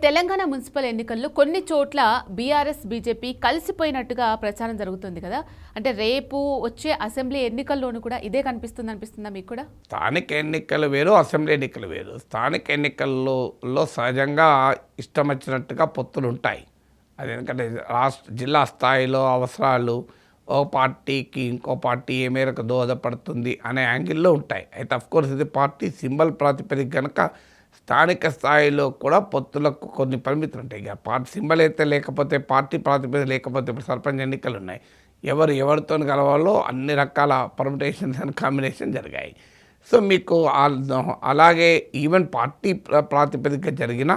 Telangana municipal ఎన్నికల్లో కొన్ని చోట్ల బీఆర్ఎస్ బీజేపీ కలిసిపోయినట్టుగా ప్రచారం జరుగుతుంది కదా. అంటే రేపు వచ్చే అసెంబ్లీ ఎన్నికల్లోనూ కూడా ఇదే అనిపిస్తుందా మీకు కూడా? స్థానిక ఎన్నికలు వేరు, అసెంబ్లీ ఎన్నికలు వేరు. స్థానిక ఎన్నికల్లో సహజంగా ఇష్టం వచ్చినట్టుగా పొత్తులు ఉంటాయి. అది ఎందుకంటే జిల్లా స్థాయిలో అవసరాలు ఓ పార్టీకి ఇంకో పార్టీ ఏ మేరకు దోహదపడుతుంది అనే యాంగిల్లో ఉంటాయి. అయితే అఫ్కోర్స్ ఇది పార్టీ సింబల్ ప్రాతిపదిక కనుక స్థానిక స్థాయిలో కూడా పొత్తులకు కొన్ని పరిమితులు ఉంటాయి. ఇక పార్టీ సింబల్ అయితే లేకపోతే, పార్టీ ప్రాతిపదిక లేకపోతే, ఇప్పుడు సర్పంచ్ ఎన్నికలు ఉన్నాయి, ఎవరితో కలవాలో అన్ని రకాల పర్మిటేషన్స్ అండ్ కాంబినేషన్ జరిగాయి. సో మీకు అలాగే ఈవెన్ పార్టీ ప్రాతిపదిక జరిగిన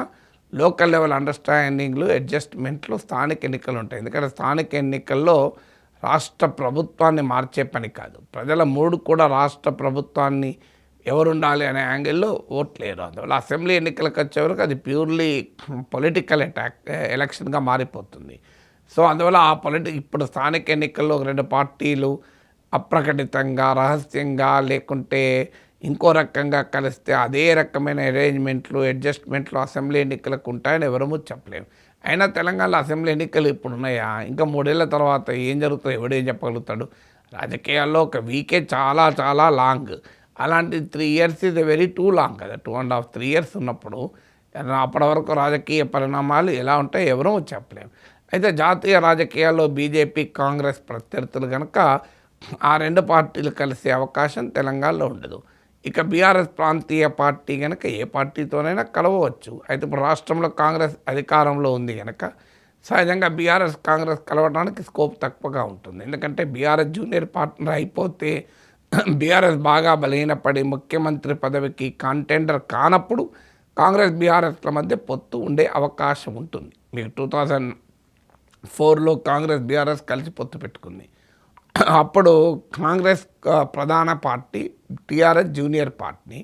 లోకల్ లెవెల్ అండర్స్టాండింగ్లు, అడ్జస్ట్మెంట్లు స్థానిక ఎన్నికలు ఉంటాయి. ఎందుకంటే స్థానిక ఎన్నికల్లో రాష్ట్ర ప్రభుత్వాన్ని మార్చే పని కాదు, ప్రజల మూడు కూడా రాష్ట్ర ప్రభుత్వాన్ని ఎవరుండాలి అనే యాంగిల్లో ఓట్లేరు. అందువల్ల అసెంబ్లీ ఎన్నికలకు వచ్చేవరకు అది ప్యూర్లీ పొలిటికల్ ఎలక్షన్గా మారిపోతుంది. సో అందువల్ల ఇప్పుడు స్థానిక ఎన్నికల్లో రెండు పార్టీలు అప్రకటితంగా, రహస్యంగా, లేకుంటే ఇంకో రకంగా కలిస్తే అదే రకమైన అరేంజ్మెంట్లు, అడ్జస్ట్మెంట్లు అసెంబ్లీ ఎన్నికలకు ఉంటాయని ఎవరూ చెప్పలేము. అయినా తెలంగాణలో అసెంబ్లీ ఎన్నికలు ఇప్పుడు ఉన్నాయా? ఇంకా 3 ఏళ్ల తర్వాత ఏం జరుగుతుందో ఎవడేం చెప్పగలుగుతాడు? రాజకీయాల్లో ఒక వీకే చాలా చాలా లాంగ్. అలాంటి 3 years ఇది వెరీ టూ లాంగ్ కదా. 2.5 3 years ఉన్నప్పుడు అప్పటి వరకు రాజకీయ పరిణామాలు ఎలా ఉంటాయో ఎవరూ చెప్పలేము. అయితే జాతీయ రాజకీయాల్లో బీజేపీ, కాంగ్రెస్ ప్రత్యర్థులు కనుక ఆ రెండు పార్టీలు కలిసే అవకాశం తెలంగాణలో ఉండదు. ఇక బీఆర్ఎస్ ప్రాంతీయ పార్టీ కనుక ఏ పార్టీతోనైనా కలవచ్చు. అయితే ఇప్పుడు రాష్ట్రంలో కాంగ్రెస్ అధికారంలో ఉంది కనుక సహజంగా బీఆర్ఎస్, కాంగ్రెస్ కలవడానికి స్కోప్ తక్కువగా ఉంటుంది. ఎందుకంటే బీఆర్ఎస్ జూనియర్ పార్ట్నర్ అయిపోతే బీఆర్ఎస్ బాగా బలహీనపడి ముఖ్యమంత్రి పదవికి కాంటెండర్ కానప్పుడు కాంగ్రెస్ బీఆర్ఎస్ల మధ్య పొత్తు ఉండే అవకాశం ఉంటుంది. మీకు 2004లో కాంగ్రెస్ బీఆర్ఎస్ కలిసి పొత్తు పెట్టుకుంది. అప్పుడు కాంగ్రెస్ ప్రధాన party, TRS junior party.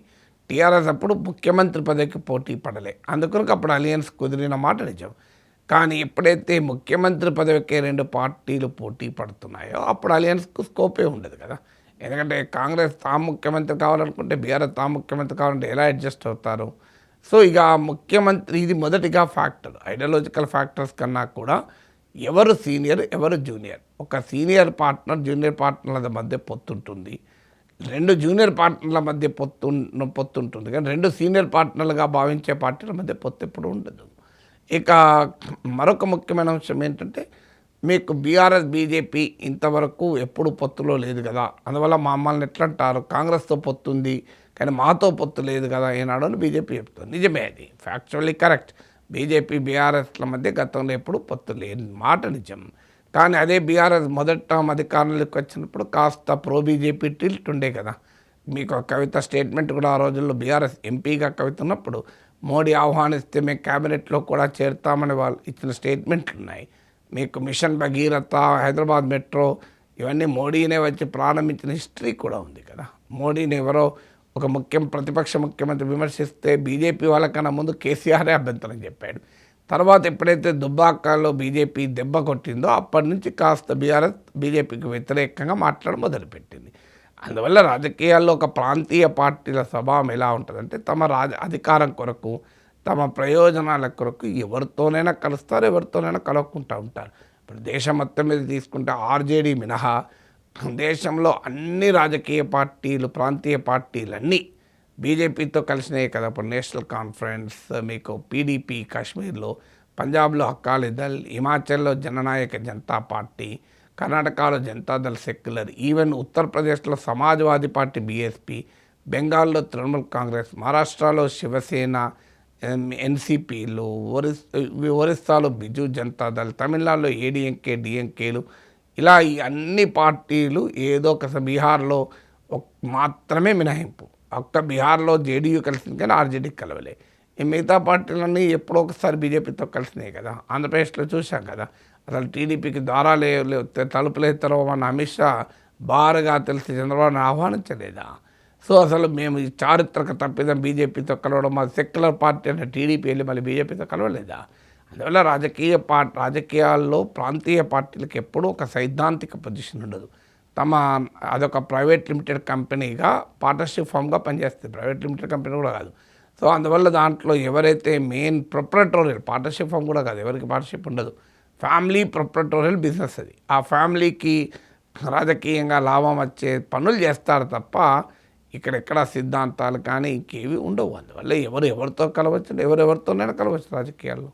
TRS అప్పుడు ముఖ్యమంత్రి పదవికి పోటీ పడలే, అందుకని అప్పుడు అలియన్స్ కుదిరిన మాట నిజం. కానీ ఎప్పుడైతే ముఖ్యమంత్రి పదవికి రెండు పార్టీలు పోటీ పడుతున్నాయో అప్పుడు అలియన్స్కు స్కోపే ఉండదు కదా. ఎందుకంటే కాంగ్రెస్ తాము ముఖ్యమంత్రి కావాలనుకుంటే బీఆర్ఎస్ తాము ముఖ్యమంత్రి కావాలంటే ఎలా అడ్జస్ట్ అవుతారు? సో ఇక ముఖ్యమంత్రి, ఇది మొదటిగా ఫ్యాక్టర్. ఐడియాలజికల్ ఫ్యాక్టర్స్ కన్నా కూడా ఎవరు సీనియర్, ఎవరు జూనియర్. ఒక సీనియర్ పార్ట్నర్, జూనియర్ పార్ట్నర్ల మధ్య పొత్తుంటుంది. రెండు జూనియర్ పార్ట్నర్ల మధ్య పొత్తుంటుంది, కానీ రెండు సీనియర్ పార్ట్నర్లుగా భావించే పార్టీల మధ్య పొత్తు ఎప్పుడు ఉండదు. ఇక మరొక ముఖ్యమైన అంశం ఏంటంటే, మీకు బీఆర్ఎస్, బీజేపీ ఇంతవరకు ఎప్పుడు పొత్తులో లేదు కదా. అందువల్ల మమ్మల్ని ఎట్లా అంటారు, కాంగ్రెస్తో పొత్తుంది కానీ మాతో పొత్తు లేదు కదా ఏనాడు అని బీజేపీ చెప్తుంది. నిజమే, అది ఫ్యాక్చువల్లీ కరెక్ట్. బీజేపీ, బీఆర్ఎస్ల మధ్య గతంలో ఎప్పుడు పొత్తు లేని మాట నిజం. కానీ అదే బీఆర్ఎస్ మొదట అధికారంలోకి వచ్చినప్పుడు కాస్త ప్రో బీజేపీ టిల్ట్ ఉండే కదా. మీకు కవిత స్టేట్మెంట్ కూడా ఆ రోజుల్లో బీఆర్ఎస్ ఎంపీగా కవిత ఉన్నప్పుడు మోడీ ఆహ్వానిస్తే మేము క్యాబినెట్లో కూడా చేరుతామని వాళ్ళు ఇచ్చిన స్టేట్మెంట్లు ఉన్నాయి. మీకు మిషన్ భగీరథ, హైదరాబాద్ మెట్రో ఇవన్నీ మోడీనే వచ్చి ప్రారంభించిన హిస్టరీ కూడా ఉంది కదా. మోడీని ఎవరో ఒక ప్రతిపక్ష ముఖ్యమంత్రి విమర్శిస్తే బీజేపీ వాళ్ళకన్నా ముందు కేసీఆరే అభ్యంతరం చెప్పాడు. తర్వాత ఎప్పుడైతే దుబ్బాకలో బీజేపీ దెబ్బ కొట్టిందో అప్పటి నుంచి కాస్త బీఆర్ఎస్ బీజేపీకి వ్యతిరేకంగా మాట్లాడడం మొదలుపెట్టింది. అందువల్ల రాజకీయాల్లో ఒక ప్రాంతీయ పార్టీల స్వభావం ఎలా ఉంటుందంటే, తమ అధికారం కొరకు, తమ ప్రయోజనాల కొరకు ఎవరితోనైనా కలుస్తారు, ఎవరితోనైనా కలవకుండా ఉంటారు. ఇప్పుడు దేశం మొత్తం మీద తీసుకుంటే ఆర్జేడీ మినహా దేశంలో అన్ని రాజకీయ పార్టీలు, ప్రాంతీయ పార్టీలన్నీ బీజేపీతో కలిసినాయి కదా. ఇప్పుడు నేషనల్ కాన్ఫరెన్స్, మీకు పీడీపీ కాశ్మీర్లో, పంజాబ్లో అకాలీదళ్, హిమాచల్లో జననాయక జనతా పార్టీ, కర్ణాటకలో జనతాదళ్ సెక్యులర్, ఈవెన్ ఉత్తరప్రదేశ్లో సమాజ్వాదీ పార్టీ బీఎస్పీ, బెంగాల్లో తృణమూల్ కాంగ్రెస్, మహారాష్ట్రలో శివసేన, ఎన్సీపీలు, ఒరిస్సాలో బిజు జనతాదళ్, తమిళనాడులో ఏడీఎంకే, డిఎంకేలు, ఇలా ఈ అన్ని పార్టీలు ఏదో ఒక బీహార్లో మాత్రమే మినహాయింపు. ఒక్క బీహార్లో జేడీయూ కలిసింది కానీ ఆర్జేడీ కలవలే. ఈ మిగతా పార్టీలన్నీ ఎప్పుడో ఒకసారి బీజేపీతో కలిసినాయి కదా. ఆంధ్రప్రదేశ్లో చూసాం కదా, అసలు టీడీపీకి ద్వారాలే తలుపులేస్తారో మన అమిత్ షా బారుగా తెలిసి చంద్రబాబుని ఆహ్వానించలేదా? సో అసలు మేము ఈ చారిత్రక తప్పిదం బీజేపీతో కలవడం, మా సెక్యులర్ పార్టీ అంటే టీడీపీ వెళ్ళి మళ్ళీ బీజేపీతో కలవలేదా? అందువల్ల రాజకీయాల్లో ప్రాంతీయ పార్టీలకు ఎప్పుడూ ఒక సైద్ధాంతిక పొజిషన్ ఉండదు. అదొక ప్రైవేట్ లిమిటెడ్ కంపెనీగా, పార్ట్నర్షిప్ ఫామ్గా పనిచేస్తుంది. ప్రైవేట్ లిమిటెడ్ కంపెనీ కూడా కాదు, సో అందువల్ల దాంట్లో ఎవరైతే మెయిన్ ప్రొప్రటోరియల్ పార్ట్నర్షిప్ ఫామ్ కూడా కాదు, ఎవరికి పార్ట్నర్షిప్ ఉండదు, ఫ్యామిలీ ప్రొప్రటోరియల్ బిజినెస్ అది. ఆ ఫ్యామిలీకి రాజకీయంగా లాభం వచ్చే పనులు చేస్తారు తప్ప ఇక్కడెక్కడ సిద్ధాంతాలు కానీ ఇంకేవి ఉండవు. అందువల్ల ఎవరు ఎవరితో కలవచ్చు, ఎవరెవరితోనైనా కలవచ్చు రాజకీయాల్లో.